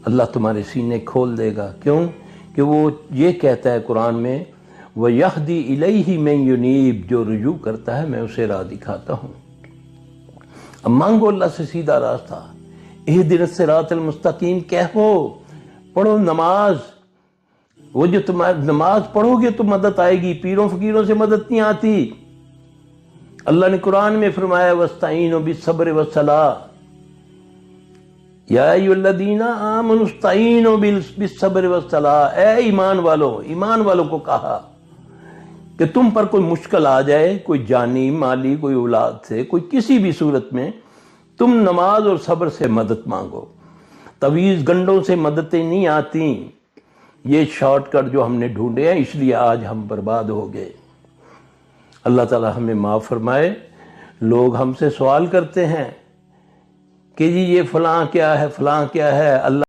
اللہ تمہارے سینے کھول دے گا۔ کیوں کہ وہ یہ کہتا ہے قرآن میں وَيَهْدِي إِلَيْهِ مَن يُنِيبُ، جو رجوع کرتا ہے میں اسے راہ دکھاتا ہوں۔ اب مانگو اللہ سے سیدھا راستہ، اہدنا الصراط المستقیم کہو، پڑھو نماز، وہ جو تمہاری نماز پڑھو گے تو مدد آئے گی، پیروں فقیروں سے مدد نہیں آتی۔ اللہ نے قرآن میں فرمایا وَاسْتَعِينُوا بِالصَّبْرِ وَالصَّلَاةِ یا ایھا الذین آمنوا استعینوا بالصبر والصلاۃ، اے ایمان والوں کو کہا کہ تم پر کوئی مشکل آ جائے، کوئی جانی مالی کوئی اولاد سے، کوئی کسی بھی صورت میں، تم نماز اور صبر سے مدد مانگو۔ طویز گنڈوں سے مددیں نہیں آتی، یہ شارٹ کٹ جو ہم نے ڈھونڈے ہیں اس لیے آج ہم برباد ہو گئے۔ اللہ تعالی ہمیں معاف فرمائے۔ لوگ ہم سے سوال کرتے ہیں کہ جی یہ فلاں کیا ہے فلاں کیا ہے، اللہ